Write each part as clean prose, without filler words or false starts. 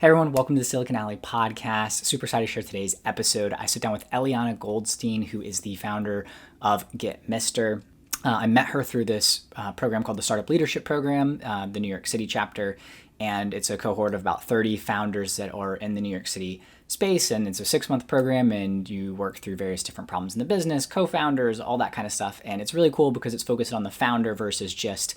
Hey everyone, welcome to the Silicon Alley podcast. Super excited to share today's episode. I sit down with Elianna Goldstein, who is the founder of Gitmister. I met her through this program called the Startup Leadership Program, the New York City chapter, and it's a cohort of about 30 founders that are in the New York City space, and it's a 6-month program, and you work through various different problems in the business, co-founders, all that kind of stuff, and it's really cool because it's focused on the founder versus just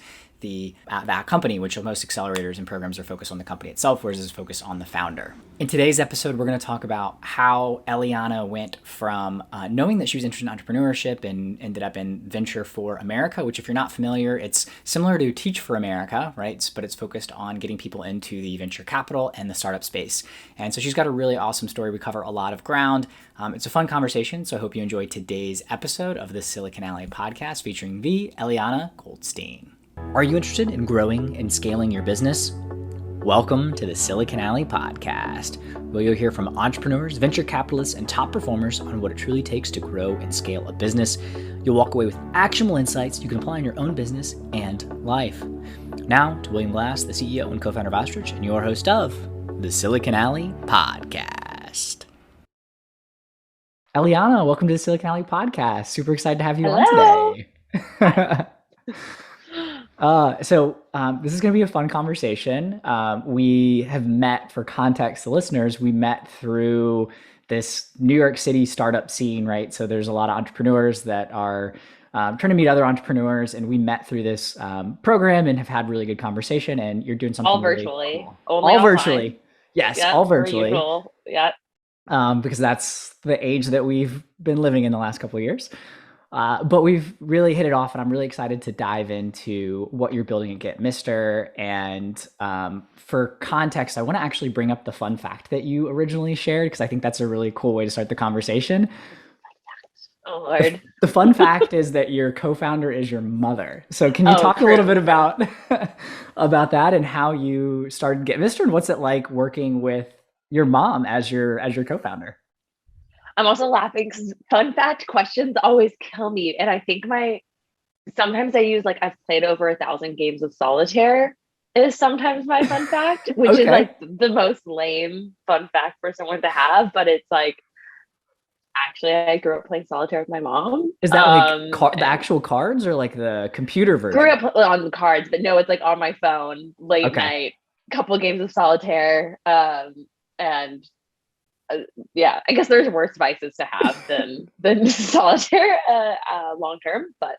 that company, which most accelerators and programs are focused on the company itself, whereas it's focused on the founder. In today's episode, we're going to talk about how Elianna went from knowing that she was interested in entrepreneurship and ended up in Venture for America, which if you're not familiar, it's similar to Teach for America, right? But it's focused on getting people into the venture capital and the startup space. And so she's got a really awesome story. We cover a lot of ground. It's a fun conversation, so I hope you enjoyed today's episode of the Silicon Alley podcast featuring the Elianna Goldstein. Are you interested in growing and scaling your business? Welcome to the Silicon Alley podcast, where you'll hear from entrepreneurs, venture capitalists, and top performers on what it truly takes to grow and scale a business. You'll walk away with actionable insights you can apply in your own business and life. Now to William Glass, the CEO and co-founder of Ostrich, and your host of the Silicon Alley podcast. Elianna, welcome to the Silicon Alley podcast. Super excited to have you on today. This is going to be a fun conversation. We have met, for context to listeners, we met through this New York City startup scene, right? So there's a lot of entrepreneurs that are trying to meet other entrepreneurs, and we met through this program and have had really good conversation, and you're doing something all really virtually, cool. only all online. Virtually. Yes, yep, all virtually. Yeah. Because that's the age that we've been living in the last couple of years. But we've really hit it off, and I'm really excited to dive into what you're building at Gitmister. And for context, I want to actually bring up the fun fact that you originally shared, because I think that's a really cool way to start the conversation. Oh, Lord. The fun fact is that your co-founder is your mother. So can you talk true. a little bit about that and how you started Gitmister, and what's it like working with your mom as your co-founder? I'm also laughing because fun fact questions always kill me. And I think sometimes I use I've played over 1,000 games of solitaire is sometimes my fun fact, which is the most lame fun fact for someone to have. But it's actually I grew up playing solitaire with my mom. Is that the actual cards or the computer version? Grew up on the cards, but no, it's on my phone, late night, couple games of solitaire. And yeah, I guess there's worse vices to have than solitaire long term, but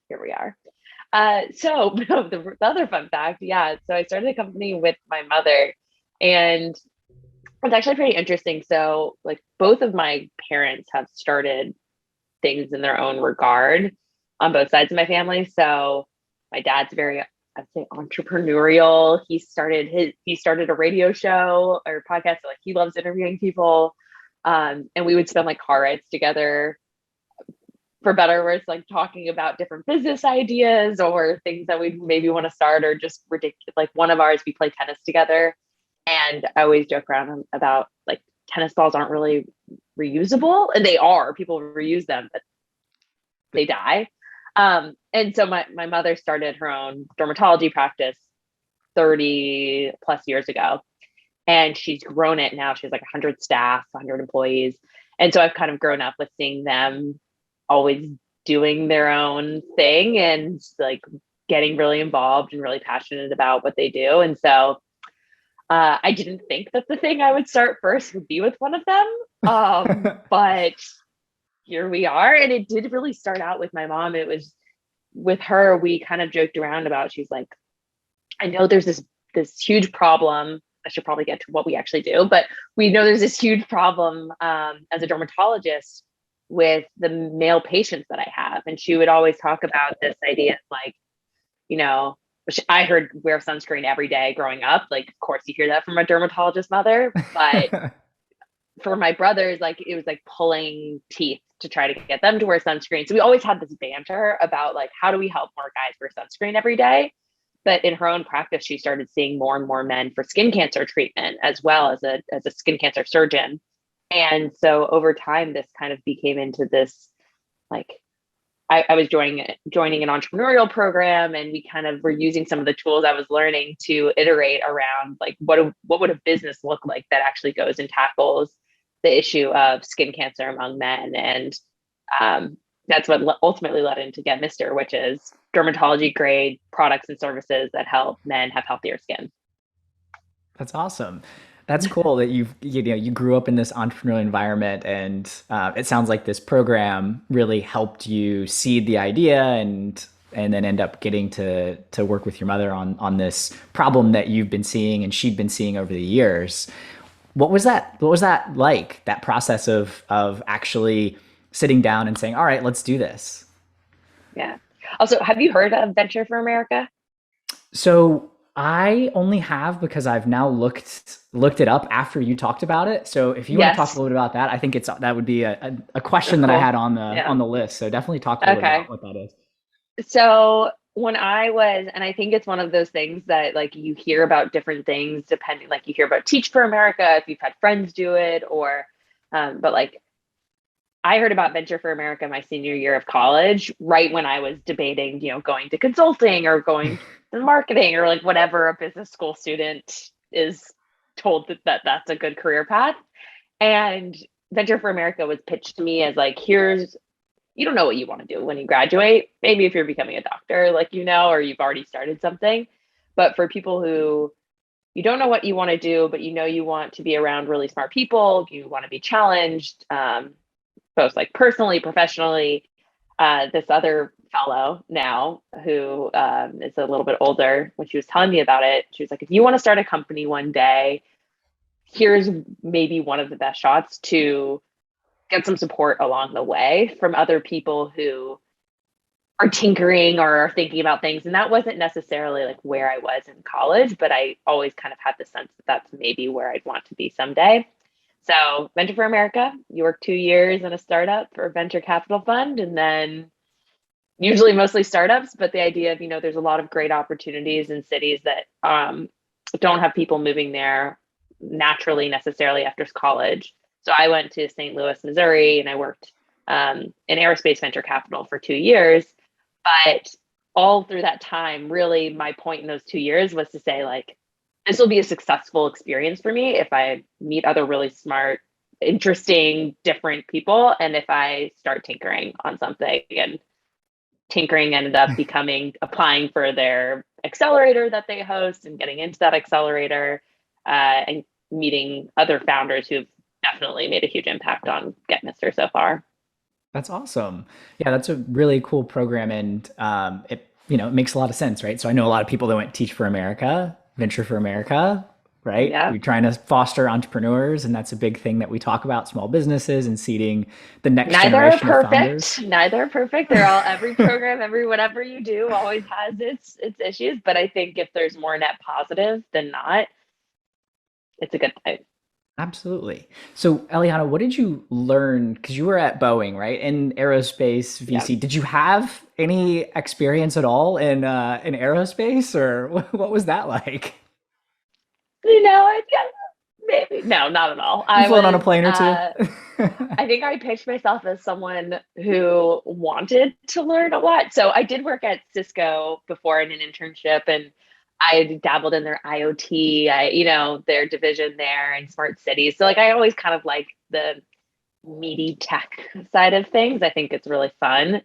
here we are. So the other fun fact, so I started a company with my mother, and it's actually pretty interesting. So both of my parents have started things in their own regard on both sides of my family. So my dad's very, I'd say, entrepreneurial. He started a radio show or podcast. So he loves interviewing people. And we would spend car rides together, for better or worse, talking about different business ideas or things that we maybe want to start, or just ridiculous. One of ours, we play tennis together. And I always joke around about tennis balls aren't really reusable, and they are. People reuse them, but they die. And so my mother started her own dermatology practice 30 plus years ago, and she's grown it now. She has 100 staff, 100 employees. And so I've kind of grown up with seeing them always doing their own thing and getting really involved and really passionate about what they do. And so I didn't think that the thing I would start first would be with one of them. But here we are. And it did really start out with my mom. It was with her, we kind of joked around about, she's like, I know there's this huge problem. I should probably get to what we actually do, but we know there's this huge problem as a dermatologist with the male patients that I have. And she would always talk about this idea of which I heard wear sunscreen every day growing up. Of course you hear that from a dermatologist mother, but for my brothers, it was pulling teeth to try to get them to wear sunscreen. So we always had this banter about how do we help more guys wear sunscreen every day? But in her own practice, she started seeing more and more men for skin cancer treatment, as well as a skin cancer surgeon. And so over time, this kind of became into this I was joining an entrepreneurial program, and we kind of were using some of the tools I was learning to iterate around like what would a business look like that actually goes and tackles the issue of skin cancer among men. And that's what ultimately led into Gitmister, which is dermatology grade products and services that help men have healthier skin. That's awesome. That's cool that you grew up in this entrepreneurial environment, and it sounds like this program really helped you seed the idea and then end up getting to work with your mother on this problem that you've been seeing and she'd been seeing over the years. What was that? What was that like? That process of actually sitting down and saying, "All right, let's do this." Yeah. Also, have you heard of Venture for America? So I only have because I've now looked it up after you talked about it. So if you want to talk a Yes. little bit about that, I think that would be a question that I Cool. had on Yeah. the list. So definitely talk a little bit about Okay. what that is. So when I was, and I think it's one of those things that like you hear about different things depending, like you hear about Teach for America if you've had friends do it, or, but like I heard about Venture for America my senior year of college, right when I was debating, going to consulting or going to marketing or like whatever a business school student is told that that's a good career path. And Venture for America was pitched to me as like, here's, you don't know what you want to do when you graduate. Maybe if you're becoming a doctor, like, or you've already started something. But for people who you don't know what you want to do, but you want to be around really smart people, you want to be challenged, both like personally, professionally. This other fellow now who is a little bit older, when she was telling me about it, she was like, if you want to start a company one day, here's maybe one of the best shots to get some support along the way from other people who are tinkering or are thinking about things. And that wasn't necessarily like where I was in college, but I always kind of had the sense that that's maybe where I'd want to be someday. So Venture for America, you work 2 years in a startup or venture capital fund, and then usually mostly startups, but the idea of, there's a lot of great opportunities in cities that don't have people moving there naturally necessarily after college. So I went to St. Louis, Missouri, and I worked in aerospace venture capital for 2 years. But all through that time, really my point in those 2 years was to say, like, this will be a successful experience for me if I meet other really smart, interesting, different people, and if I start tinkering on something. And tinkering ended up applying for their accelerator that they host and getting into that accelerator, and meeting other founders who've definitely made a huge impact on Gitmister so far. That's awesome. Yeah, that's a really cool program, and it makes a lot of sense, right? So I know a lot of people that went Teach for America, Venture for America, right? Yeah. We're trying to foster entrepreneurs, and that's a big thing that we talk about: small businesses and seeding the next Neither are generation of founders. perfect. Neither are perfect. They're all every program, every whatever you do always has its issues. But I think if there's more net positive than not, it's a good thing. Absolutely. So, Eliana, what did you learn? Because you were at Boeing, right? In aerospace Yeah. VC. Did you have any experience at all in aerospace, or what was that like? Yeah, maybe no, not at all. You flown on a plane or two? I think I pitched myself as someone who wanted to learn a lot. So I did work at Cisco before in an internship, and I dabbled in their IoT, their division there and smart cities. So like I always kind of like the meaty tech side of things. I think it's really fun.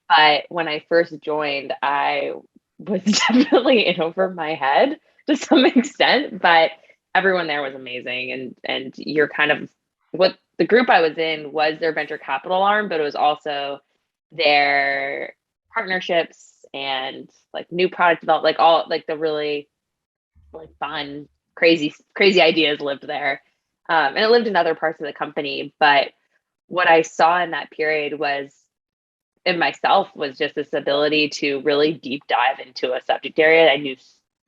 But when I first joined, I was definitely in over my head to some extent, but everyone there was amazing. And you're kind of what the group I was in was their venture capital arm, but it was also their partnerships and like new product development, like all like the really like fun, crazy ideas lived there. And it lived in other parts of the company. But what I saw in that period was in myself was just this ability to really deep dive into a subject area that I knew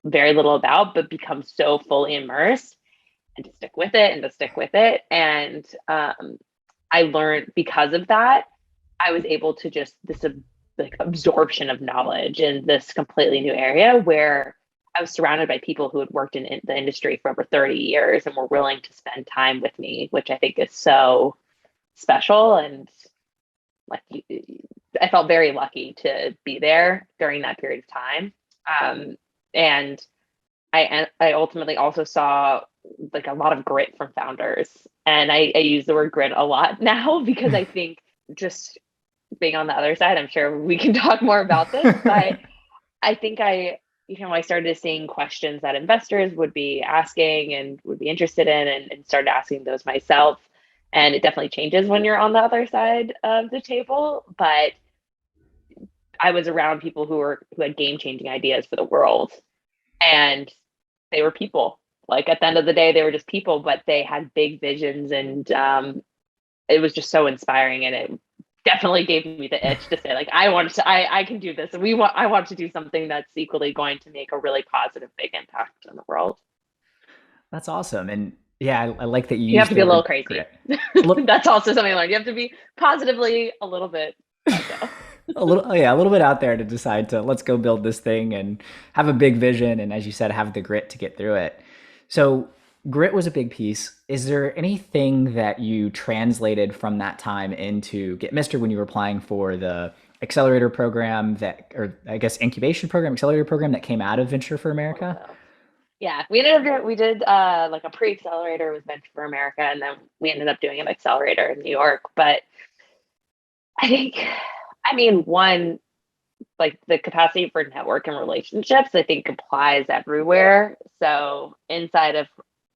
very little about, but become so fully immersed and to stick with it and to stick with it. And I learned because of that, I was able to just this like absorption of knowledge in this completely new area where I was surrounded by people who had worked in the industry for over 30 years and were willing to spend time with me, which I think is so special. And like I felt very lucky to be there during that period of time. And I ultimately also saw like a lot of grit from founders. And I use the word grit a lot now because I think just being on the other side, I'm sure we can talk more about this, but I think I started seeing questions that investors would be asking and would be interested in, and started asking those myself. And it definitely changes when you're on the other side of the table. But I was around people who had game changing ideas for the world, and they were people. Like at the end of the day, they were just people, but they had big visions, and it was just so inspiring. And it definitely gave me the itch to say, like, I can do this. I want to do something that's equally going to make a really positive, big impact on the world. That's awesome. And yeah, I like that You have to be a little crazy. Grit. That's also something I learned. You have to be positively a little bit psycho. a little bit out there to decide to let's go build this thing and have a big vision. And as you said, have the grit to get through it. So grit was a big piece. Is there anything that you translated from that time into Gitmister when you were applying for the accelerator program or I guess incubation program, accelerator program that came out of Venture for America? Yeah, we did like a pre-accelerator with Venture for America, and then we ended up doing an accelerator in New York. But one, like the capacity for network and relationships, I think applies everywhere. So inside of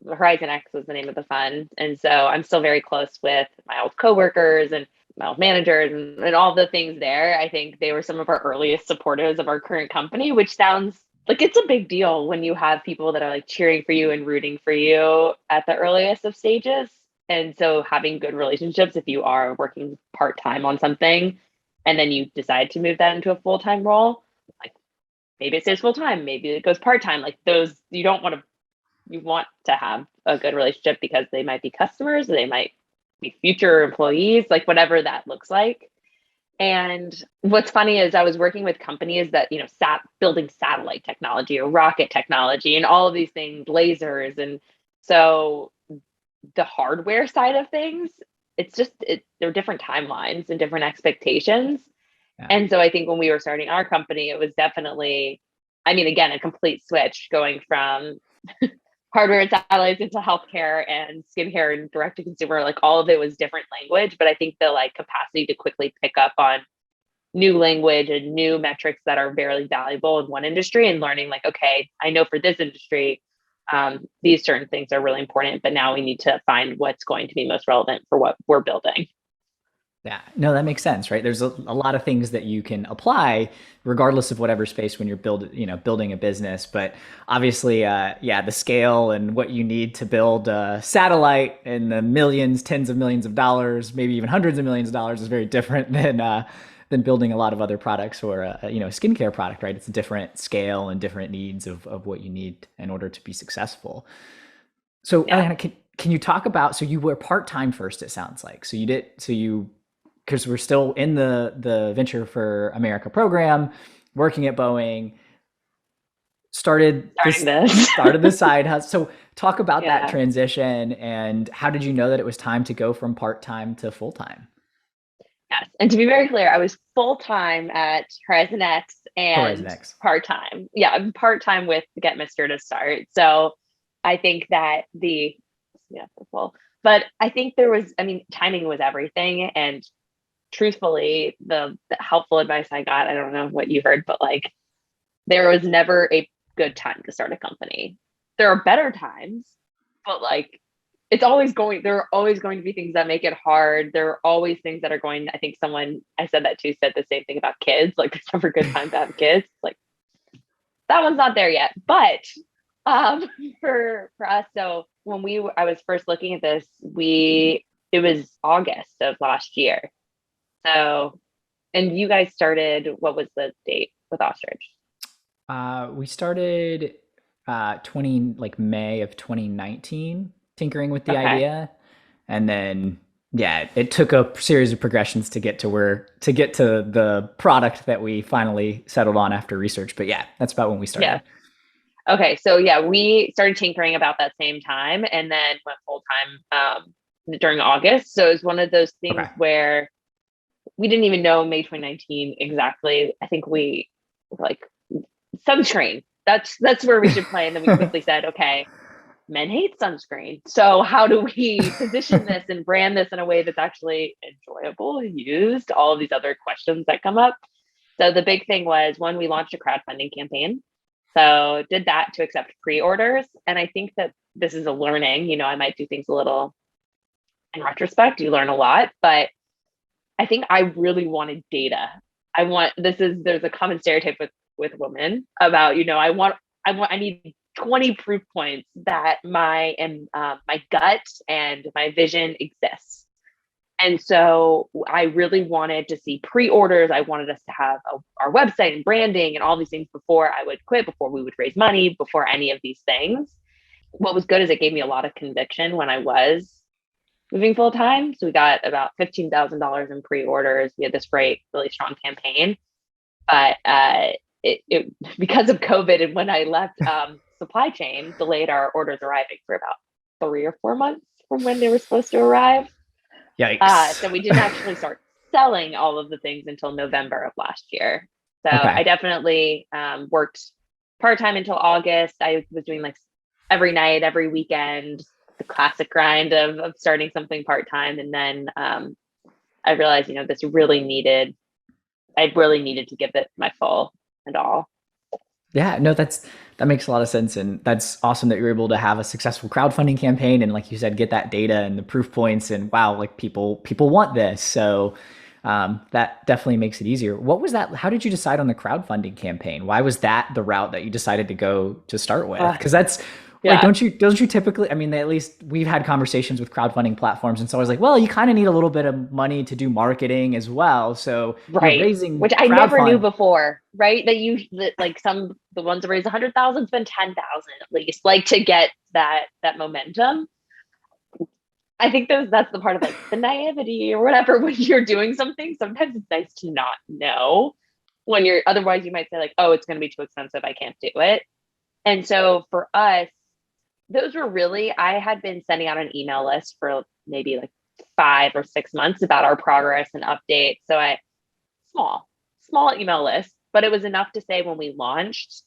Horizon X was the name of the fund. And so I'm still very close with my old coworkers and my old managers and all the things there. I think they were some of our earliest supporters of our current company, which sounds like it's a big deal when you have people that are like cheering for you and rooting for you at the earliest of stages. And so having good relationships, if you are working part-time on something and then you decide to move that into a full-time role, like maybe it stays full-time, maybe it goes part-time, like those, you want to have a good relationship because they might be customers, they might be future employees, like whatever that looks like. And what's funny is I was working with companies that, building satellite technology or rocket technology and all of these things, lasers. And so the hardware side of things, there are different timelines and different expectations. Yeah. And so I think when we were starting our company, it was definitely, again, a complete switch going from hardware and satellites into healthcare and skincare and direct to consumer, like all of it was different language. But I think the like capacity to quickly pick up on new language and new metrics that are very valuable in one industry and learning like, okay, I know for this industry, these certain things are really important, but now we need to find what's going to be most relevant for what we're building. Yeah, no, that makes sense, right? There's a lot of things that you can apply regardless of whatever space when you're building a business. But obviously, the scale and what you need to build a satellite in the millions, tens of millions of dollars, maybe even hundreds of millions of dollars is very different than building a lot of other products or a skincare product, right? It's a different scale and different needs of what you need in order to be successful. So, yeah. Elianna, can you talk about, so you were part-time first, it sounds like. Because we're still in the Venture for America program, working at Boeing, started the side hustle. So talk about that transition and how did you know that it was time to go from part-time to full-time? Yes. And to be very clear, I was full-time at Horizon X and part-time. Yeah, I'm part-time with Gitmister to start. So I think that but I think timing was everything. And truthfully, the helpful advice I got, I don't know what you heard, but like there was never a good time to start a company. There are better times, but like there are always going to be things that make it hard. There are always things that are going, I think someone I said that to said the same thing about kids, like there's never a good time to have kids. Like that one's not there yet. But for us, so when I was first looking at this, it was August of last year. So, and you guys started, what was the date with Ostrich? We started May of 2019, tinkering with the idea. And then, it took a series of progressions to get to the product that we finally settled on after research. But that's about when we started. Yeah. Okay. So we started tinkering about that same time and then went full time during August. So it was one of those things where we didn't even know May 2019 exactly. I think we were like, sunscreen. That's where we should play. And then we quickly said, okay, men hate sunscreen. So how do we position this and brand this in a way that's actually enjoyable, used, all of these other questions that come up. So the big thing was, one, we launched a crowdfunding campaign. So did that to accept pre-orders. And I think that this is a learning, I might do things a little in retrospect, you learn a lot, but I think I really wanted data. There's a common stereotype with women about, I need 20 proof points that my gut and my vision exists. And so I really wanted to see pre-orders. I wanted us to have our website and branding and all these things before I would quit, before we would raise money, before any of these things. What was good is it gave me a lot of conviction when I was moving full time. So we got about $15,000 in pre-orders. We had this great, really strong campaign. But it because of COVID and when I left, supply chain delayed our orders arriving for about 3 or 4 months from when they were supposed to arrive. Yikes. So we didn't actually start selling all of the things until November of last year. So Okay. I definitely worked part-time until August. I was doing like every night, every weekend, the classic grind of starting something part-time. And then I realized, I really needed to give it my full and all. Yeah, no, that makes a lot of sense. And that's awesome that you're able to have a successful crowdfunding campaign. And like you said, get that data and the proof points and wow, like people want this. So that definitely makes it easier. What was that? How did you decide on the crowdfunding campaign? Why was that the route that you decided to go to start with? Because that's like, don't you typically, I mean, at least we've had conversations with crowdfunding platforms. And so I was like, well, you kind of need a little bit of money to do marketing as well. So you're raising, which I never knew before, right? That like the ones that raise 100,000 spend 10,000 at least, like to get that momentum. I think that's the part of like the naivety or whatever when you're doing something. Sometimes it's nice to not know when otherwise you might say like, oh, it's going to be too expensive, I can't do it. And so for us, those were I had been sending out an email list for maybe like 5 or 6 months about our progress and updates. So small email list, but it was enough to say when we launched.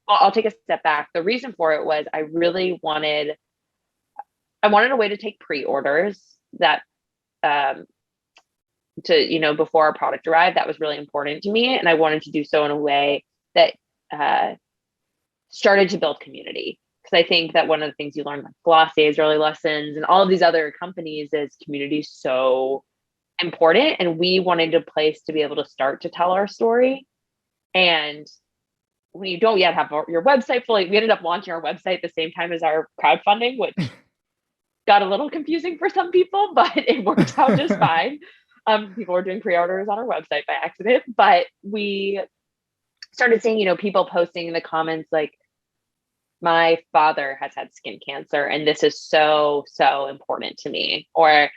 Well, I'll take a step back. The reason for it was I wanted a way to take pre-orders that before our product arrived. That was really important to me. And I wanted to do so in a way that started to build community. Because I think that one of the things you learn, like Glossier's early lessons and all of these other companies, is community is so important. And we wanted a place to be able to start to tell our story. And when you don't yet have your website fully, we ended up launching our website the same time as our crowdfunding, which got a little confusing for some people, but it worked out just fine. People were doing pre-orders on our website by accident, but we started seeing, people posting in the comments like, my father has had skin cancer and this is so, so important to me. Or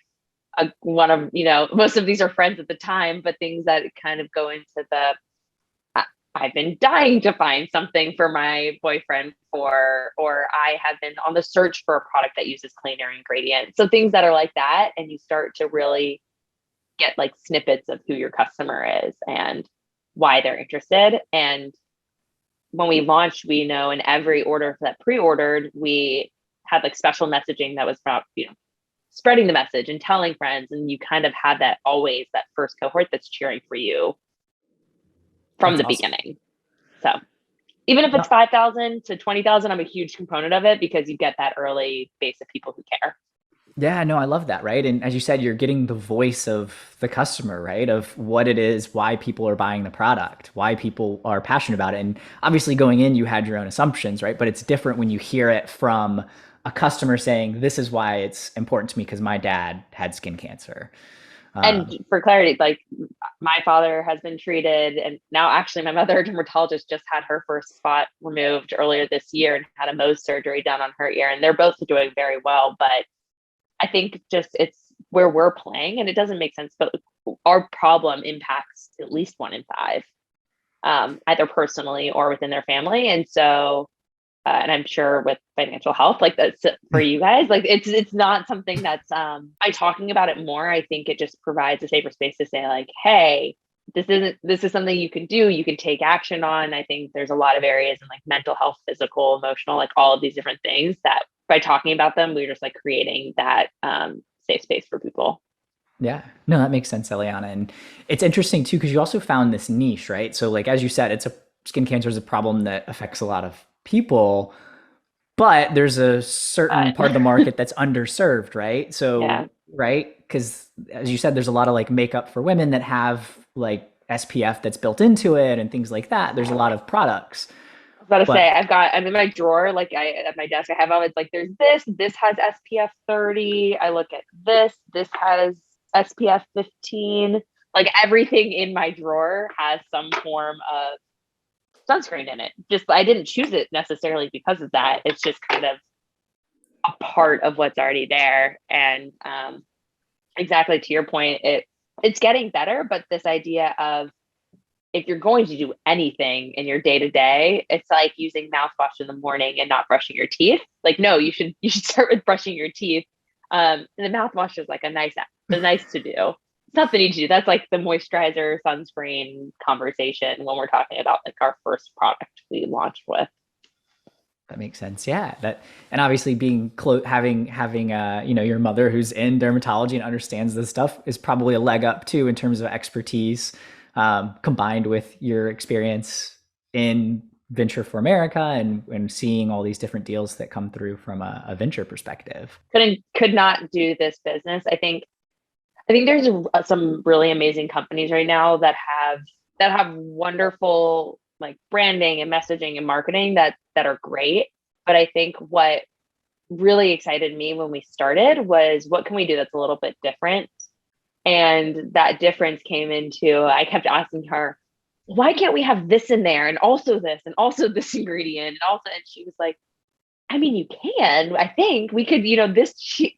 one of, most of these are friends at the time, but things that kind of go into I've been dying to find something for my boyfriend or I have been on the search for a product that uses clean air ingredients. So things that are like that. And you start to really get like snippets of who your customer is and why they're interested. And when we launched, we know in every order that pre-ordered, we had like special messaging that was about, spreading the message and telling friends. And you kind of had that always, that first cohort that's cheering for you from the beginning. So even if it's 5,000 to 20,000, I'm a huge component of it because you get that early base of people who care. Yeah, no, I love that, right? And as you said, you're getting the voice of the customer, right? Of what it is, why people are buying the product, why people are passionate about it. And obviously going in, you had your own assumptions, right? But it's different when you hear it from a customer saying, this is why it's important to me because my dad had skin cancer. And for clarity, like my father has been treated, and now actually my mother, a dermatologist, just had her first spot removed earlier this year and had a Mohs surgery done on her ear. And they're both doing very well. But I think just it's where we're playing, and it doesn't make sense, but our problem impacts at least 1 in 5, either personally or within their family. And so and I'm sure with financial health, like that's for you guys, like it's not something that's by talking about it more, I think it just provides a safer space to say like, hey, this is something you can do, you can take action on. I think there's a lot of areas in like mental health, physical, emotional, like all of these different things that by talking about them, we're just like creating that safe space for people. Yeah, no, that makes sense, Elianna. And it's interesting too, because you also found this niche, right? So like, as you said, skin cancer is a problem that affects a lot of people, but there's a certain part of the market that's underserved, right? Yeah. So, right? Because as you said, there's a lot of like makeup for women that have like SPF that's built into it and things like that. There's a lot of products. I was about to say, But I'm in my drawer, like at my desk, I have all, it's like, there's this has SPF 30. I look at this has SPF 15. Like everything in my drawer has some form of sunscreen in it. Just, I didn't choose it necessarily because of that. It's just kind of a part of what's already there. And exactly to your point, it's getting better, but this idea of if you're going to do anything in your day to day, it's like using mouthwash in the morning and not brushing your teeth. Like, no, you should start with brushing your teeth. And the mouthwash is like a nice to do. It's not the need to do. That's like the moisturizer, sunscreen conversation when we're talking about like our first product we launched with. that makes sense. Yeah. And obviously being having your mother who's in dermatology and understands this stuff is probably a leg up too in terms of expertise, combined with your experience in venture for America and seeing all these different deals that come through from a venture perspective. Could not do this business. I think there's some really amazing companies right now that have wonderful like branding and messaging and marketing that are great. But I think what really excited me when we started was what can we do that's a little bit different? And that difference came into, I kept asking her, why can't we have this in there and also this ingredient and also, and she was like, I mean, you can, I think we could,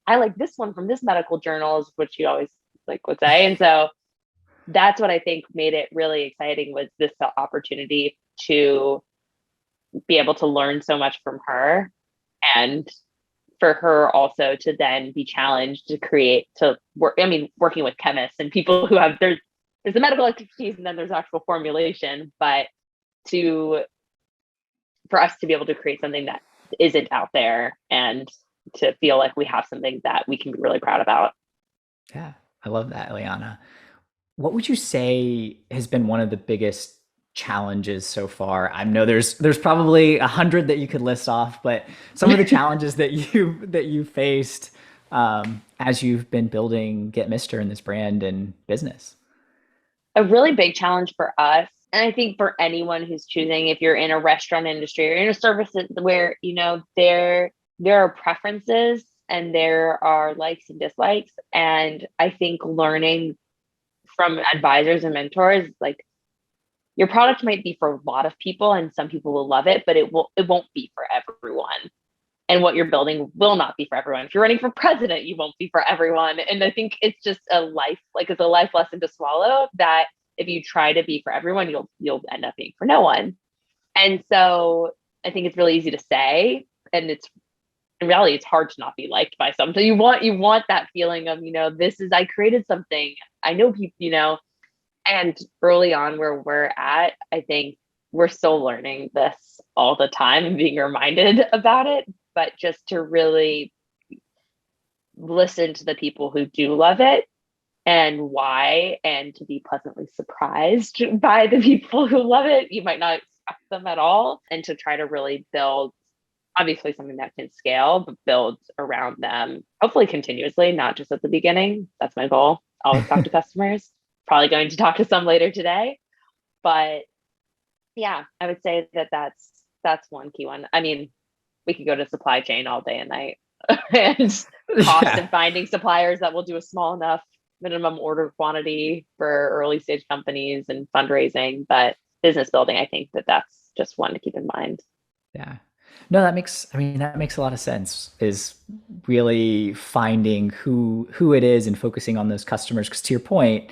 I like this one from this medical journal is what she always like would say. And so that's what I think made it really exciting was this opportunity to be able to learn so much from her and for her also to then be challenged to work. I mean, working with chemists and people who have, there's the medical expertise and then there's actual formulation, but for us to be able to create something that isn't out there and to feel like we have something that we can be really proud about. Yeah, I love that, Elianna. What would you say has been one of the biggest challenges so far? I know there's probably 100 that you could list off, but some of the challenges that you faced as you've been building Gitmister and this brand and business. A really big challenge for us, and I think for anyone who's choosing, if you're in a restaurant industry or in a service where there are preferences and there are likes and dislikes, and I think learning from advisors and mentors, like your product might be for a lot of people and some people will love it, but it won't be for everyone. And what you're building will not be for everyone. If you're running for president, you won't be for everyone. And I think it's just it's a life lesson to swallow that if you try to be for everyone, you'll end up being for no one. And so I think it's really easy to say, and in reality, it's hard to not be liked by some. So you want that feeling of, I created something. I know people, and early on where we're at, I think we're still learning this all the time and being reminded about it, but just to really listen to the people who do love it and why, and to be pleasantly surprised by the people who love it. You might not expect them at all, and to try to really build obviously something that can scale, but build around them, hopefully continuously, not just at the beginning. That's my goal. Always talk to customers. Probably going to talk to some later today. But yeah, I would say that's one key one. I mean, we could go to supply chain all day and night and cost and finding suppliers that will do a small enough minimum order quantity for early stage companies and fundraising. But business building, I think that's just one to keep in mind. Yeah. No, that makes a lot of sense, is really finding who it is and focusing on those customers. Because to your point,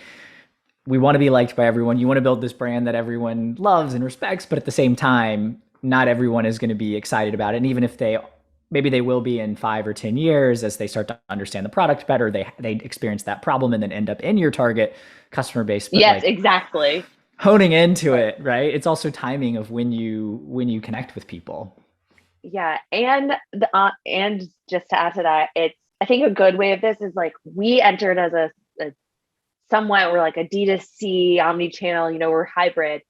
we want to be liked by everyone. You want to build this brand that everyone loves and respects, but at the same time, not everyone is going to be excited about it. And even if maybe they will be in 5 or 10 years as they start to understand the product better, they experience that problem and then end up in your target customer base. But Yes, like exactly. honing into it, right? It's also timing of when you connect with people. Yeah, and just to add to that, I think a good way of this is like we entered as a somewhat, we're like a D2C omni-channel, we're hybrid,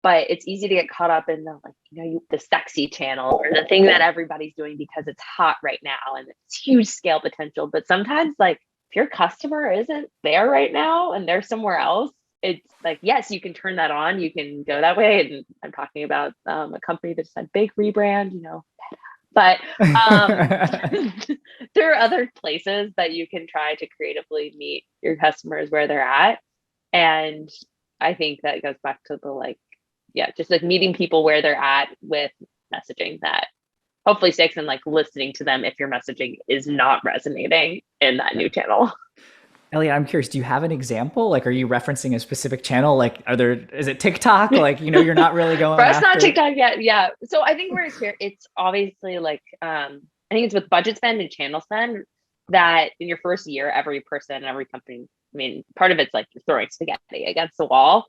but it's easy to get caught up in the like, the sexy channel or the thing that everybody's doing because it's hot right now and it's huge scale potential. But sometimes like if your customer isn't there right now and they're somewhere else, it's like, yes, you can turn that on, you can go that way. And I'm talking about a company that just had big rebrand, but there are other places that you can try to creatively meet your customers where they're at. And I think that goes back to the like, yeah, just like meeting people where they're at with messaging that hopefully sticks, and like listening to them if your messaging is not resonating in that new channel. Elliot, I'm curious, do you have an example? Like, are you referencing a specific channel? Like, is it TikTok? Like, you're not really For going us, not after. TikTok yet. Yeah. So I think where it's here, it's obviously like, I think it's with budget spend and channel spend that in your first year, every person, every company, I mean, part of it's like you're throwing spaghetti against the wall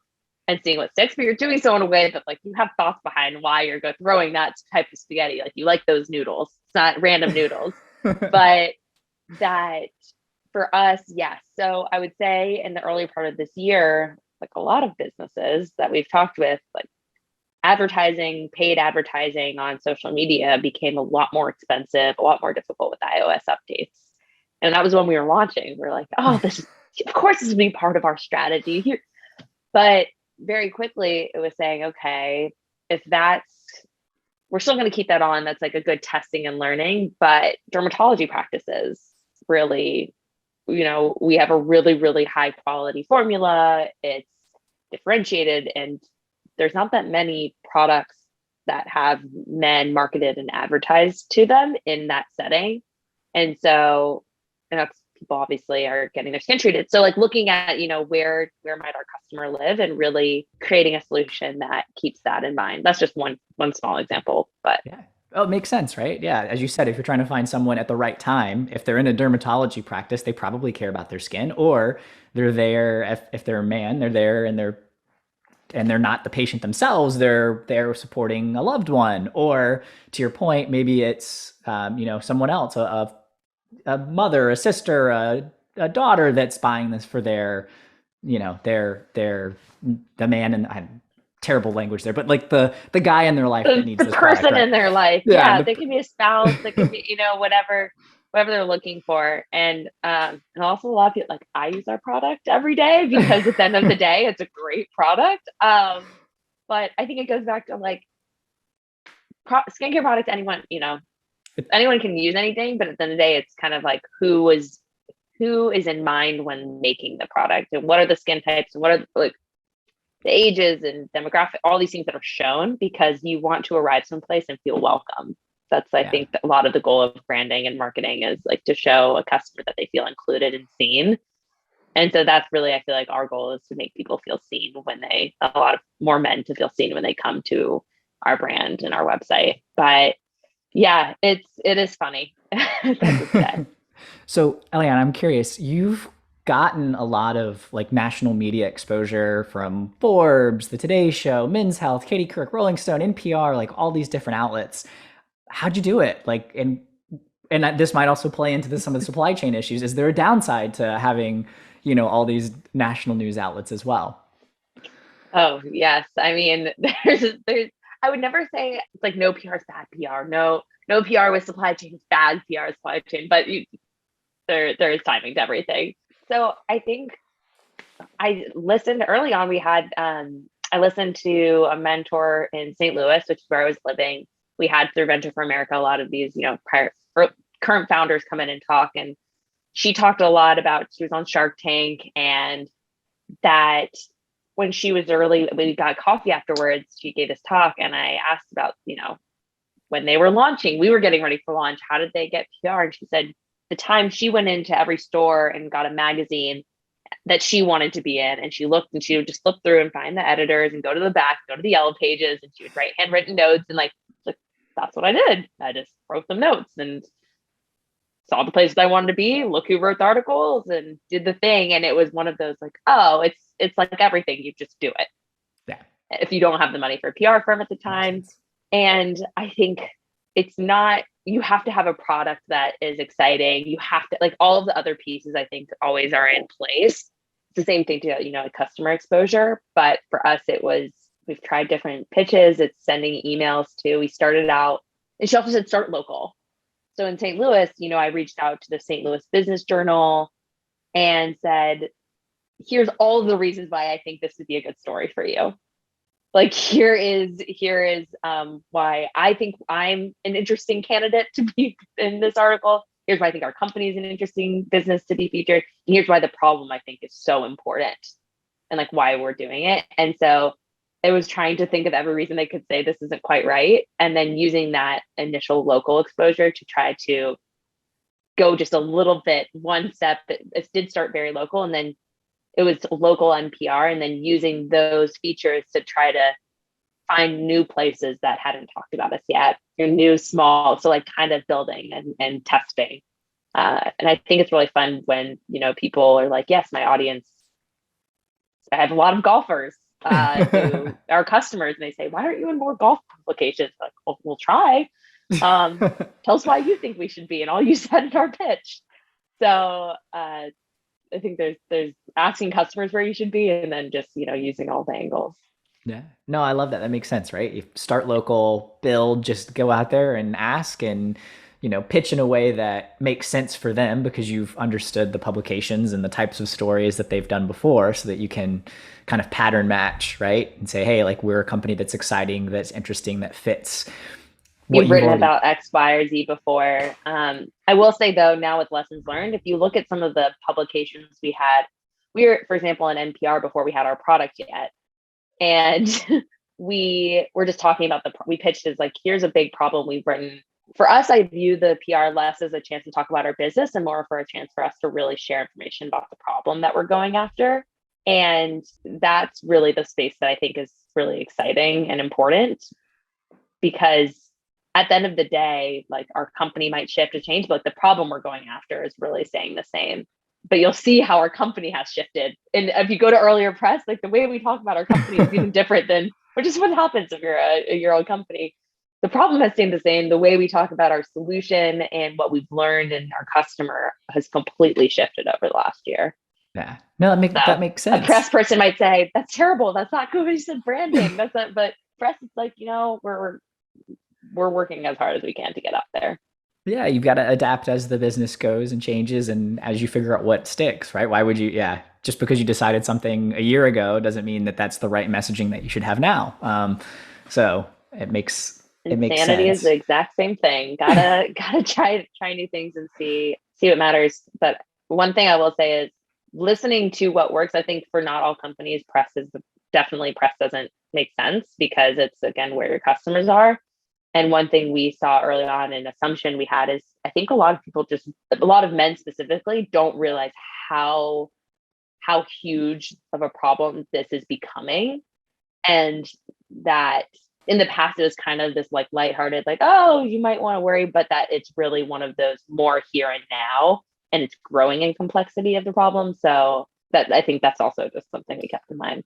and seeing what sticks, but you're doing so in a way that like you have thoughts behind why you're throwing that type of spaghetti. Like you like those noodles. It's not random noodles, but that for us, yes. So I would say in the early part of this year, like a lot of businesses that we've talked with, like paid advertising on social media became a lot more expensive, a lot more difficult with iOS updates. And that was when we were launching. We're like, oh, of course, this will be part of our strategy here. But very quickly, it was saying, okay, if we're still going to keep that on. That's like a good testing and learning. But dermatology practices really, we have a really, really high quality formula. It's differentiated, and there's not that many products that have men marketed and advertised to them in that setting. And so, that's people obviously are getting their skin treated. So like looking at, where might our customer live and really creating a solution that keeps that in mind. That's just one small example, but Yeah. Oh, it makes sense, right? Yeah. As you said, if you're trying to find someone at the right time, if they're in a dermatology practice, they probably care about their skin, or they're there, if they're a man, they're there and they're not the patient themselves, they're supporting a loved one, or to your point, maybe it's someone else, a mother, a sister, a daughter that's buying this for their the man, and I'm terrible language there, but like the guy in their life that needs the this product, person right? in their life, Yeah, yeah, they can be a spouse, they can be, whatever they're looking for. And also a lot of people like, I use our product every day because at the end of the day, it's a great product. But I think it goes back to like skincare products, anyone can use anything, but at the end of the day, it's kind of like who is in mind when making the product, and what are the skin types, and what are like the ages and demographic, all these things that are shown, because you want to arrive someplace and feel welcome. That's, I think, a lot of the goal of branding and marketing is like to show a customer that they feel included and seen. And so that's really, I feel like our goal is to make people feel seen a lot of more men to feel seen when they come to our brand and our website. But yeah, it is funny. So, Elianna, I'm curious. You've gotten a lot of like national media exposure from Forbes, The Today Show, Men's Health, Katie Couric, Rolling Stone, NPR, like all these different outlets. How'd you do it? Like, and this might also play into some of the supply chain issues. Is there a downside to having, all these national news outlets as well? Oh, yes. I mean, there's I would never say it's like no PR is bad PR. No PR with supply chain is bad PR with supply chain, but there is timing to everything. So I think I listened early on. I listened to a mentor in St. Louis, which is where I was living. We had through Venture for America, a lot of these, current founders come in and talk. And she talked a lot about, she was on Shark Tank, and that when she was we got coffee afterwards, she gave this talk, and I asked about, when they were launching, we were getting ready for launch, how did they get PR? And she said the time she went into every store and got a magazine that she wanted to be in, and she would just flip through and find the editors and go to the back, go to the yellow pages, and she would write handwritten notes and like that's what I did. I just wrote some notes and saw the places I wanted to be, look who wrote the articles and did the thing. And it was one of those like, oh, it's like everything. You just do it. Yeah. If you don't have the money for a PR firm at the time. And I think it's not, you have to have a product that is exciting. You have to, like, all of the other pieces, I think, always are in place. It's the same thing to, like customer exposure. But for us, it was, we've tried different pitches. It's sending emails to, we started out, and she also said start local. So in St. Louis, I reached out to the St. Louis Business Journal and said, here's all of the reasons why I think this would be a good story for you. Like, here is why I think I'm an interesting candidate to be in this article. Here's why I think our company is an interesting business to be featured. And here's why the problem I think is so important and like why we're doing it. And so it was trying to think of every reason they could say this isn't quite right. And then using that initial local exposure to try to go just a little bit, one step. It did start very local, and then it was local NPR, and then using those features to try to find new places that hadn't talked about us yet, or new small, so like kind of building and testing. And I think it's really fun when, people are like, yes, my audience, I have a lot of golfers who are customers, and they say, why aren't you in more golf publications? Like, well, we'll try. Tell us why you think we should be, and I'll use that in our pitch. So I think there's asking customers where you should be, and then just, using all the angles. Yeah. No, I love that. That makes sense, right? You start local, build, just go out there and ask and, pitch in a way that makes sense for them because you've understood the publications and the types of stories that they've done before, so that you can kind of pattern match, right? And say, hey, like, we're a company that's exciting, that's interesting, that fits what you've written about X, Y, or Z before. I will say, though, now with lessons learned, if you look at some of the publications we were, for example, in NPR before we had our product yet. And we were just talking about we pitched as like, here's a big problem we've written. For us, I view the PR less as a chance to talk about our business and more for a chance for us to really share information about the problem that we're going after. And that's really the space that I think is really exciting and important, because at the end of the day, like, our company might shift or change, but like, the problem we're going after is really staying the same. But you'll see how our company has shifted. And if you go to earlier press, like, the way we talk about our company is even different than, which is what happens if you're your own company. The problem has stayed the same. The way we talk about our solution and what we've learned and our customer has completely shifted over the last year. Yeah. No, that makes sense. A press person might say, that's terrible. That's not cohesive branding. That's not, but press is like, we're working as hard as we can to get up there. Yeah, you've got to adapt as the business goes and changes, and as you figure out what sticks, right? Why would you, just because you decided something a year ago doesn't mean that that's the right messaging that you should have now. So it makes sense. Insanity is the exact same thing. Gotta try new things and see what matters. But one thing I will say is listening to what works. I think for not all companies, press doesn't make sense, because it's, again, where your customers are. And one thing we saw early on, an assumption we had, is I think a lot of people, a lot of men specifically, don't realize how huge of a problem this is becoming. And that in the past, it was kind of this like lighthearted, like, oh, you might want to worry, but that it's really one of those more here and now, and it's growing in complexity of the problem. So that, I think that's also just something we kept in mind.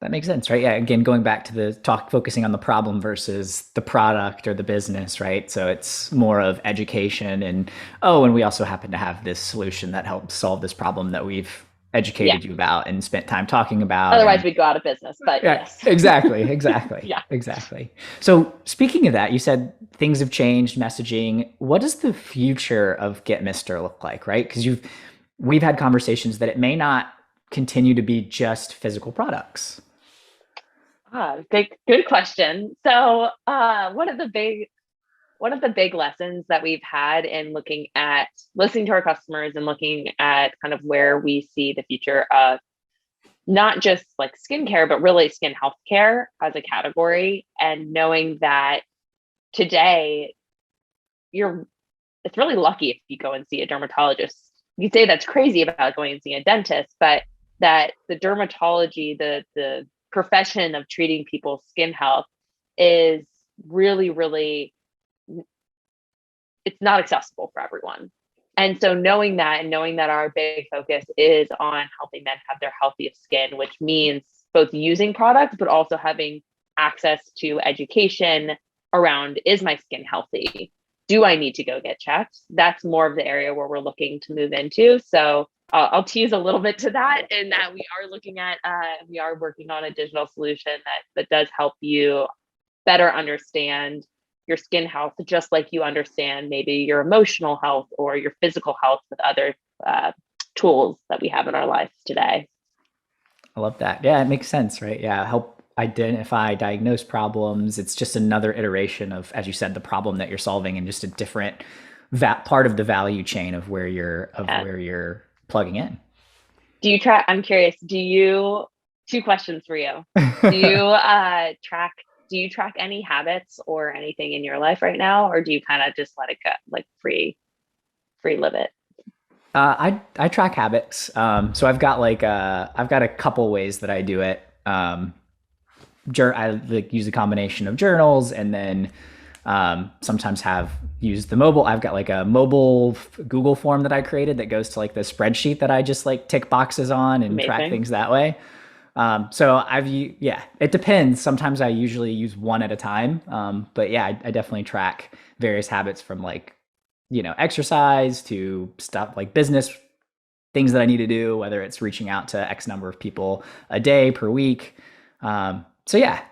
That makes sense, right? Yeah. Again, going back to the talk, focusing on the problem versus the product or the business, right? So it's more of education and we also happen to have this solution that helps solve this problem that we've educated you about and spent time talking about. Otherwise, we'd go out of business, but yes. Exactly. Yeah. Exactly. So speaking of that, you said things have changed, messaging. What does the future of Gitmister look like, right? Because we've had conversations that it may not continue to be just physical products. Good question. So one of the big lessons that we've had in listening to our customers and looking at kind of where we see the future of not just like skincare, but really skin healthcare as a category, and knowing that today it's really lucky if you go and see a dermatologist. You say that's crazy about going and seeing a dentist, but that the dermatology, the profession of treating people's skin health, is really, really it's not accessible for everyone. And so knowing that, and knowing that our big focus is on helping men have their healthiest skin, which means both using products, but also having access to education around, is my skin healthy? Do I need to go get checked? That's more of the area where we're looking to move into. So I'll tease a little bit to that, in that we are working on a digital solution that does help you better understand your skin health, just like you understand maybe your emotional health or your physical health with other tools that we have in our lives today. I love that. Yeah, it makes sense, right? Yeah, help identify, diagnose problems. It's just another iteration of, as you said, the problem that you're solving, and just a different part of the value chain of where you're plugging in. Do you track? I'm curious. Two questions for you. Do you track? Do you track any habits or anything in your life right now, or do you kind of just let it go, like free live it? I track habits. So I've got a couple ways that I do it. I use a combination of journals, and then sometimes have used the mobile. I've got like a mobile Google form that I created that goes to like the spreadsheet that I just like tick boxes on and track things that way. So it depends. Sometimes I usually use one at a time. But yeah, I definitely track various habits, from like, exercise to stuff like business things that I need to do, whether it's reaching out to X number of people a day per week. So yeah.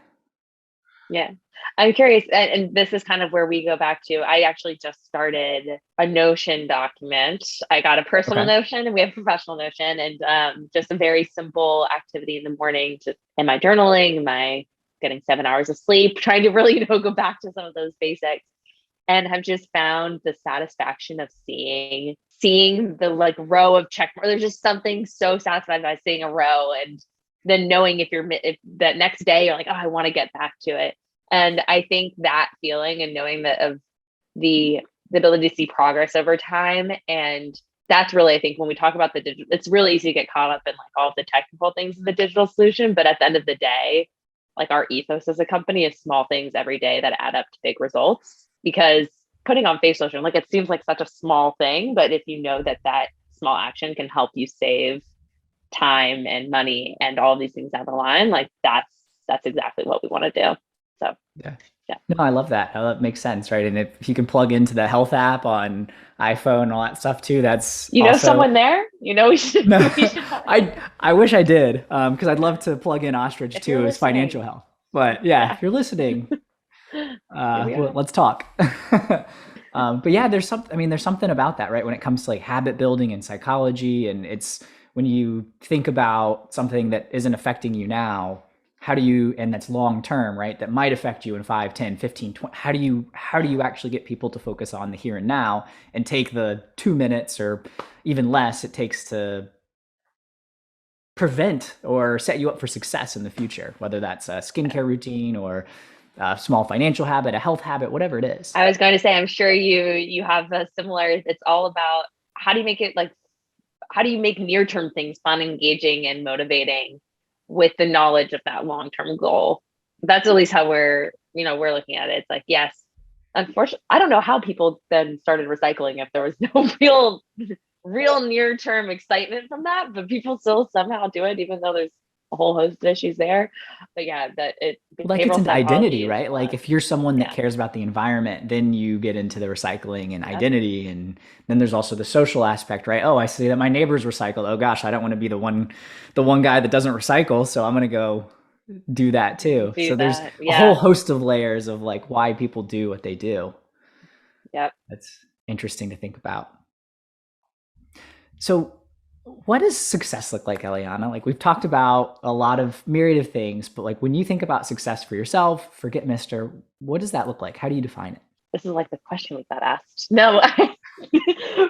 Yeah. I'm curious, and this is kind of where we go back to. I actually just started a Notion document. I got a personal Notion, and we have a professional Notion, and just a very simple activity in the morning. Just, am I journaling? Am I getting 7 hours of sleep? Trying to really, go back to some of those basics, and have just found the satisfaction of seeing the like row of check marks. There's just something so satisfying by seeing a row, and then knowing if that next day you're like, oh, I want to get back to it. And I think that feeling, and knowing that of the ability to see progress over time. And that's really, I think, when we talk about the digital, it's really easy to get caught up in like all of the technical things of the digital solution. But at the end of the day, like, our ethos as a company is small things every day that add up to big results. Because putting on face lotion, like, it seems like such a small thing, but if you know that small action can help you save time and money and all of these things down the line, like, that's exactly what we want to do. So yeah. No, I love that. That makes sense, right? And if you can plug into the health app on iPhone and all that stuff too, that's someone there. We should. No, I wish I did, because I'd love to plug in Ostrich too as financial health. But yeah, if you're listening, let's talk. But yeah, there's something about that, right? When it comes to like habit building and psychology, and it's when you think about something that isn't affecting you now, and that's long term, right? That might affect you in 5, 10, 15, 20. How do you actually get people to focus on the here and now, and take the 2 minutes or even less it takes to prevent or set you up for success in the future, whether that's a skincare routine or a small financial habit, a health habit, whatever it is. I was going to say, I'm sure you have a similar, it's all about how do you make it how do you make near-term things fun, engaging, and motivating with the knowledge of that long-term goal. That's at least how we're looking at it. It's like, yes, unfortunately, I don't know how people then started recycling if there was no real near-term excitement from that, but people still somehow do it, even though there's a whole host of issues there. But yeah, it's an identity, right? Like, if you're someone that cares about the environment, then you get into the recycling and identity. And then there's also the social aspect, right? Oh, I see that my neighbors recycle. Oh gosh, I don't want to be the one guy that doesn't recycle, so I'm going to go do that too. So there's a whole host of layers of like why people do what they do. Yep. That's interesting to think about. So what does success look like, Elianna? Like, we've talked about a lot of myriad of things, but like, when you think about success for yourself, for Gitmister, what does that look like? How do you define it? This is like the question we got asked. No,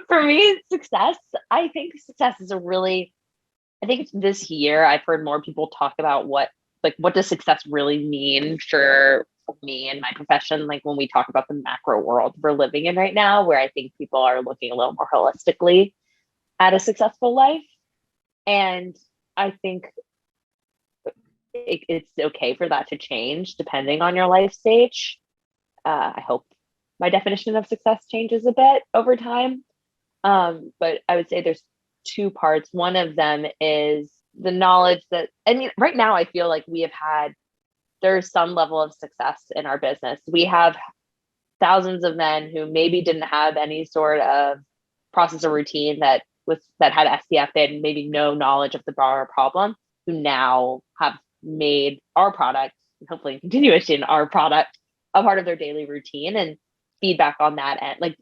for me, success, I think success is I think this year I've heard more people talk about what does success really mean for me and my profession? Like, when we talk about the macro world we're living in right now, where I think people are looking a little more holistically at a successful life. And I think it's okay for that to change depending on your life stage. I hope my definition of success changes a bit over time. But I would say there's two parts. One of them is the knowledge that, I mean, right now I feel like there's some level of success in our business. We have thousands of men who maybe didn't have any sort of process or routine that had SPF. They had maybe no knowledge of the broader problem, who now have made our product, and hopefully continuation our product, a part of their daily routine. And feedback on that end, like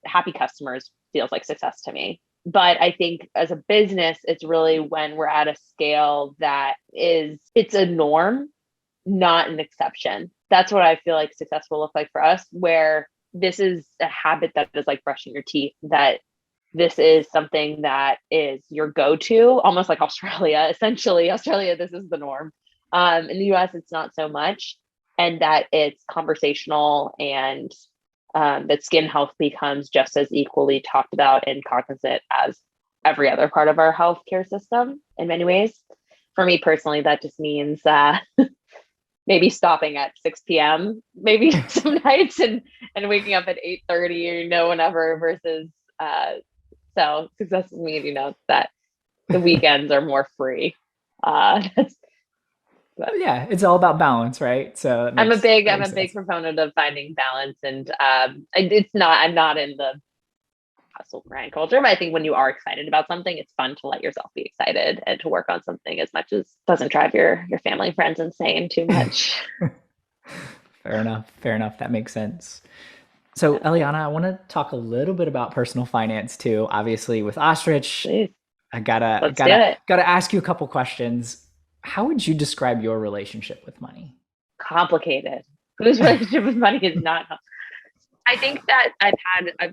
happy customers feels like success to me. But I think as a business, it's really when we're at a scale that it's a norm, not an exception. That's what I feel like success will look like for us, where this is a habit that is like brushing your teeth, that this is something that is your go-to, almost like Australia. Essentially, Australia, this is the norm. In the US, it's not so much. And that it's conversational, and that skin health becomes just as equally talked about and cognizant as every other part of our healthcare system in many ways. For me personally, that just means maybe stopping at 6 p.m. maybe some nights and waking up at 8:30 or whenever, versus so success would mean, that the weekends are more free. Yeah, it's all about balance, right? So I'm a big proponent of finding balance, and I'm not in the hustle grind culture, but I think when you are excited about something, it's fun to let yourself be excited and to work on something as much as doesn't drive your family and friends insane too much. Fair enough. That makes sense. So Elianna, I want to talk a little bit about personal finance too. Obviously with Ostrich, Please. I gotta ask you a couple questions. How would you describe your relationship with money? Complicated. Whose relationship with money is not? I think that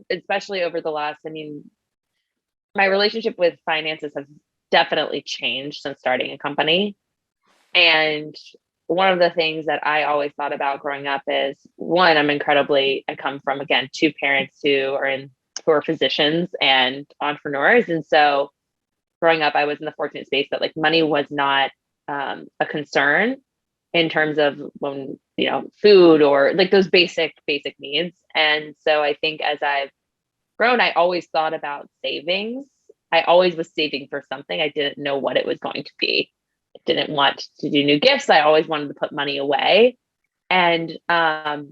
especially over the last, my relationship with finances has definitely changed since starting a company. And one of the things that I always thought about growing up is, one, I come from, again, two parents who are physicians and entrepreneurs. And so growing up, I was in the fortunate space that like money was not a concern in terms of when, food or like those basic needs. And so I think as I've grown, I always thought about savings. I always was saving for something. I didn't know what it was going to be. I didn't want to do new gifts. I always wanted to put money away. And I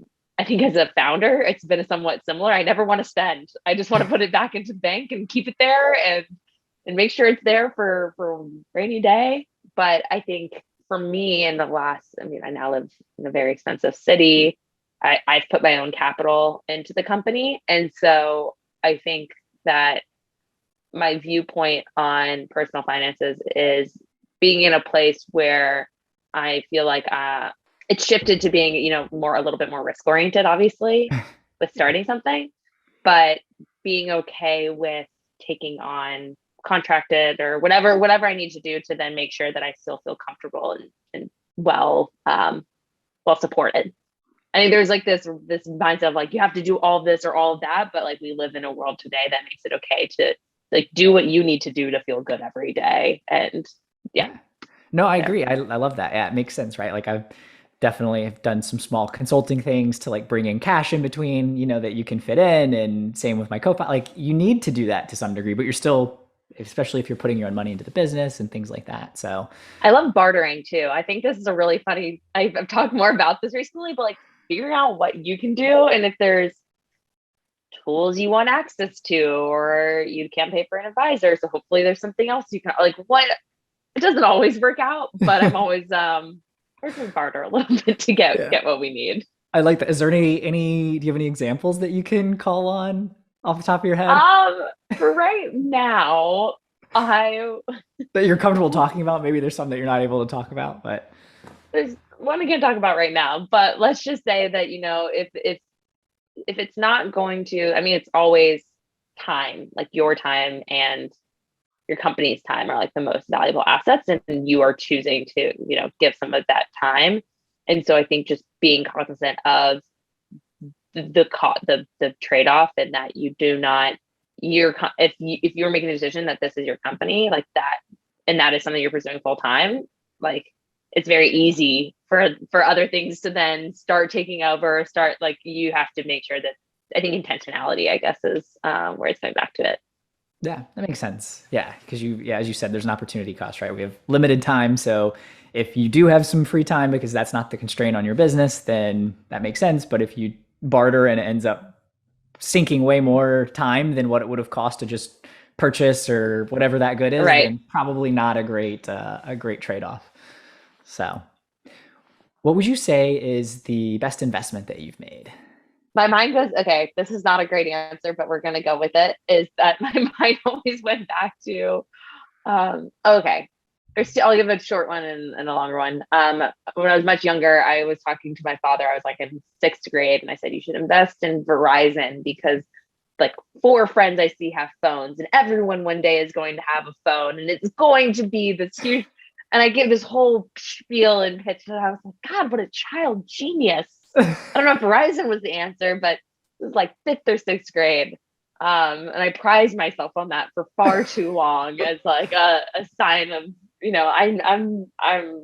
think as a founder, it's been somewhat similar. I never want to spend. I just want to put it back into the bank and keep it there and make sure it's there for rainy day. But I think for me in the last, I now live in a very expensive city. I've put my own capital into the company. And so I think that my viewpoint on personal finances is being in a place where I feel like it's shifted to being, a little bit more risk oriented, obviously, with starting something, but being okay with taking on contracted or whatever I need to do to then make sure that I still feel comfortable and well supported. I think there's like this mindset of like, you have to do all this or all of that, but like we live in a world today that makes it okay to like do what you need to do to feel good every day. And yeah. No, I agree. I love that. Yeah, it makes sense, right? Like I've definitely have done some small consulting things to like bring in cash in between, that you can fit in, and same with my co-founder. Like you need to do that to some degree, but you're still, especially if you're putting your own money into the business and things like that. So I love bartering too. I think this is a really funny, I've talked more about this recently, but like figuring out what you can do. And if there's tools you want access to, or you can't pay for an advisor, so hopefully there's something else you can, like, what, it doesn't always work out, but I'm always we barter a little bit to get what we need. I like that. Is there any do you have any examples that you can call on off the top of your head? For right now, that you're comfortable talking about. Maybe there's some that you're not able to talk about, but there's one I can't talk about right now. But let's just say that, if it's not going to, it's always time, like your time and your company's time are like the most valuable assets, and you are choosing to, give some of that time. And so I think just being cognizant of the trade-off, and that you do not, if you're making a decision that this is your company like that, and that is something you're pursuing full time, like it's very easy for other things to then start taking over, start like you have to make sure that I think intentionality, I guess, is where it's going back to it. Yeah, that makes sense. Yeah, because as you said, there's an opportunity cost, right? We have limited time. So if you do have some free time because that's not the constraint on your business, then that makes sense. But if you barter and it ends up sinking way more time than what it would have cost to just purchase or whatever that good is, Right. then probably not a great trade-off. So, what would you say is the best investment that you've made? My mind goes, okay, this is not a great answer, but we're going to go with it. Is that my mind always went back to, okay, I'll give a short one and a longer one. When I was much younger, I was talking to my father. I was like in sixth grade, and I said, you should invest in Verizon because like 4 friends I see have phones, and everyone one day is going to have a phone, and it's going to be this huge. And I gave this whole spiel and pitch, and I was like, God, what a child genius. I don't know if Verizon was the answer, but it was like 5th or 6th grade. And I prized myself on that for far too long as like a sign of, I'm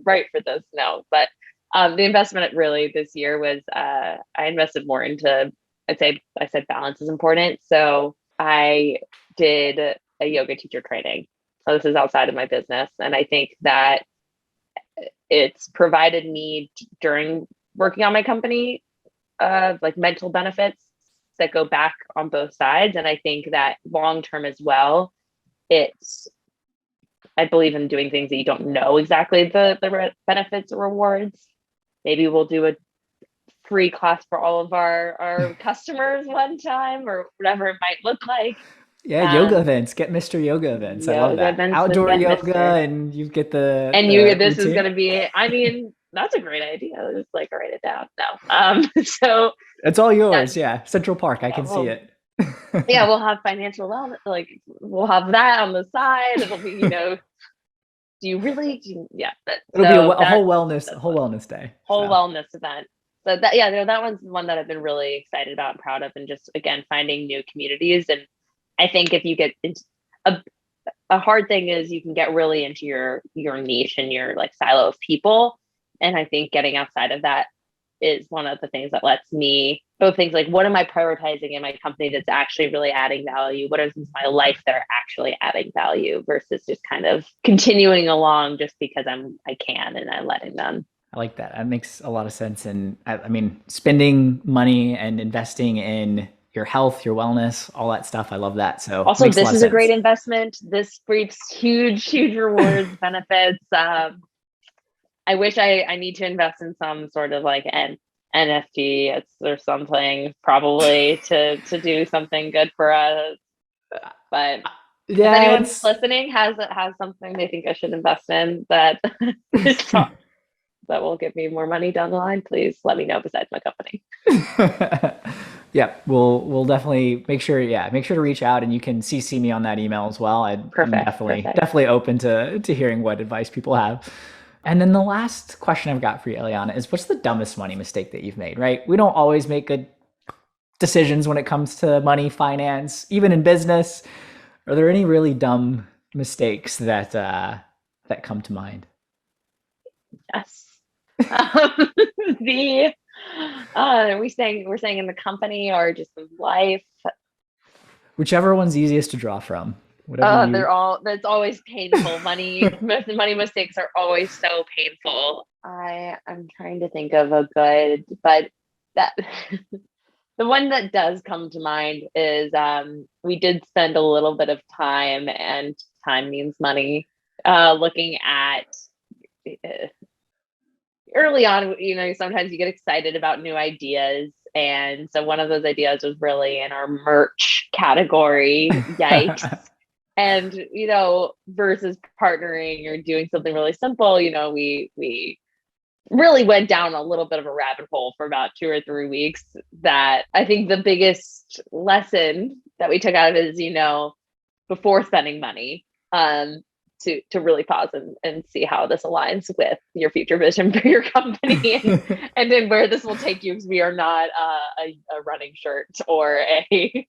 right for this. No, but the investment really this year was I invested more into, I said balance is important. So I did a yoga teacher training. So this is outside of my business. And I think that it's provided me during working on my company, like mental benefits that go back on both sides. And I think that long term as well, I believe in doing things that you don't know exactly the benefits or rewards. Maybe we'll do a free class for all of our customers one time or whatever it might look like. Yeah, yoga events. Gitmister yoga events. I love Yoga that. events with Outdoor yoga, Gitmister. and you get the And this is routine. going to be, I mean, that's a great idea. Just like write it down. No. So It's all that, yours. Yeah, Central Park. I can see well, it. yeah, we'll have financial wellness. Like we'll have that on the side. It'll be, do you really? Yeah. It'll be So a whole that's whole one wellness day. whole So wellness event. So that, yeah, that one's one that I've been really excited about and proud of, and just again finding new communities. And I think if you get into a hard thing is you can get really into your niche and your like silo of people. And I think getting outside of that is one of the things that lets me both things like what am I prioritizing in my company that's actually really adding value? What are things in my life that are actually adding value versus just kind of continuing along just because I can and I'm letting them. I like that. That makes a lot of sense. And I mean, spending money and investing in your health, your wellness, all that stuff. I love that. So it Also, makes a lot this of is a great sense. investment. This reaps huge rewards, benefits. I wish I need to invest in some sort of like an NFT or something probably to do something good for us. But if Yeah, anyone it's listening has something they think I should invest in that that will give me more money down the line, please let me know besides my company. yeah, we'll definitely make sure. Yeah, make sure to reach out, and you can CC me on that email as well. I'm Perfect. definitely open to hearing what advice people have. And then the last question I've got for you, Elianna, is what's the dumbest money mistake that you've made? Right? We don't always make good decisions when it comes to money, finance, even in business. Are there any really dumb mistakes that come to mind? Yes. Um, the we're saying in the company or just in life. Whichever one's easiest to draw from. Whatever you. That's always painful. Money mistakes are always so painful. I'm trying to think of a good, but that the one that does come to mind is we did spend a little bit of time, and time means money, looking at uh, early on, sometimes you get excited about new ideas. And so one of those ideas was really in our merch category. Yikes. And, versus partnering or doing something really simple, we really went down a little bit of a rabbit hole for about 2 or 3 weeks. That I think the biggest lesson that we took out of it is, before spending money, to really pause and see how this aligns with your future vision for your company and then where this will take you, because we are not a running shirt or a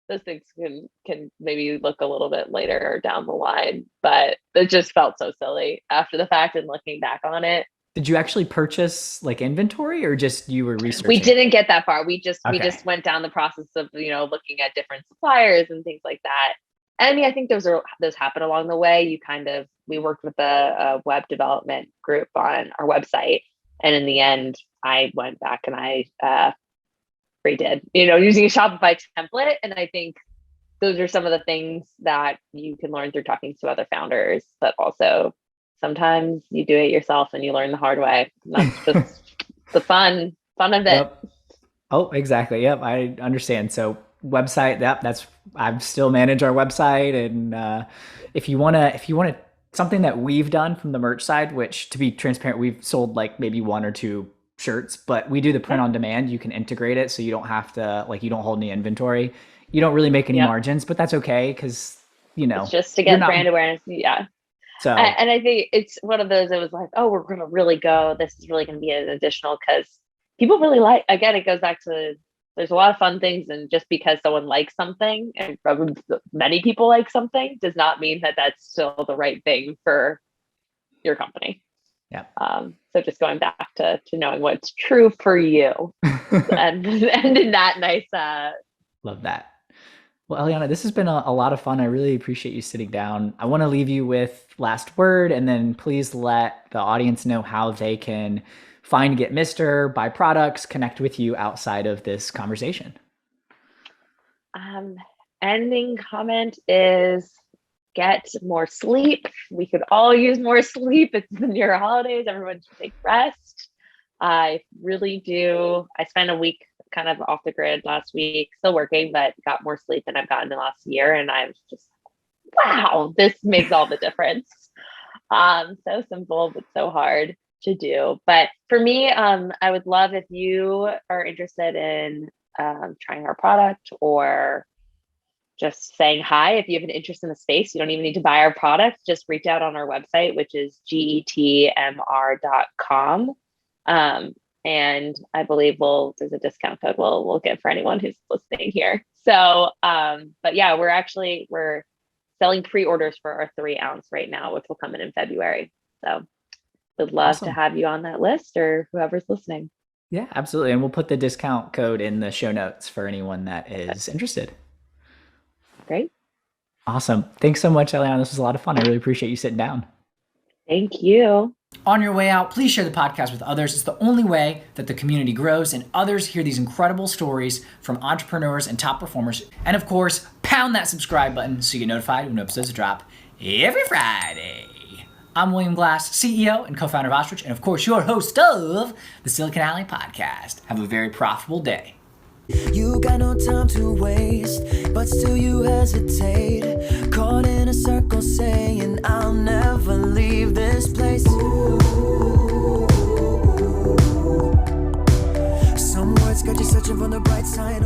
those things can maybe look a little bit later or down the line, but it just felt so silly after the fact and looking back on it. Did you actually purchase like inventory or just you were researching? We didn't get that far. We just went down the process of, looking at different suppliers and things like that. And I mean, I think those happen along the way. We worked with a web development group on our website. And in the end, I went back and I redid, using a Shopify template. And I think those are some of the things that you can learn through talking to other founders, but also sometimes you do it yourself and you learn the hard way. And that's just the fun of it. Yep. Oh, exactly. Yep. I understand. So website, I still manage our website. And if you want to, something that we've done from the merch side, which to be transparent, we've sold like maybe 1 or 2 shirts, but we do the print on demand. You can integrate it. So you don't have to, you don't hold any inventory. You don't really make any margins, but that's okay. Cause it's just to get brand awareness. Yeah. So, and I think it's one of those, it was like, oh, we're going to really go, this is really going to be an additional, because people really again, it goes back to, there's a lot of fun things. And just because someone likes something and probably many people like something does not mean that that's still the right thing for your company. Yeah. So just going back to knowing what's true for you and in that nice, love that. Well, Elianna, this has been a lot of fun. I really appreciate you sitting down. I want to leave you with last word, and then please let the audience know how they can find Gitmister, buy products, connect with you outside of this conversation. Ending comment is get more sleep. We could all use more sleep. It's the near holidays. Everyone should take rest. I really do. I spent a week kind of off the grid last week, still working, but got more sleep than I've gotten in the last year. And I was just, wow, this makes all the difference. So simple, but so hard to do. But for me, I would love if you are interested in trying our product or just saying hi. If you have an interest in the space, you don't even need to buy our product. Just reach out on our website, which is getmr.com. And I believe there's a discount code we'll get for anyone who's listening here. So, but yeah, we're selling pre-orders for our 3-ounce right now, which will come in February. So would love to have you on that list or whoever's listening. Yeah, absolutely. And we'll put the discount code in the show notes for anyone that is interested. Great. Awesome. Thanks so much, Elianna. This was a lot of fun. I really appreciate you sitting down. Thank you. On your way out, please share the podcast with others. It's the only way that the community grows and others hear these incredible stories from entrepreneurs and top performers. And of course, pound that subscribe button so you get notified when episodes drop every Friday. I'm William Glass, CEO and co-founder of Ostrich, and of course, your host of the Silicon Alley Podcast. Have a very profitable day. You got no time to waste, but still you hesitate. Caught in a circle saying, I'll never leave this place. Some words got you searching for the bright side.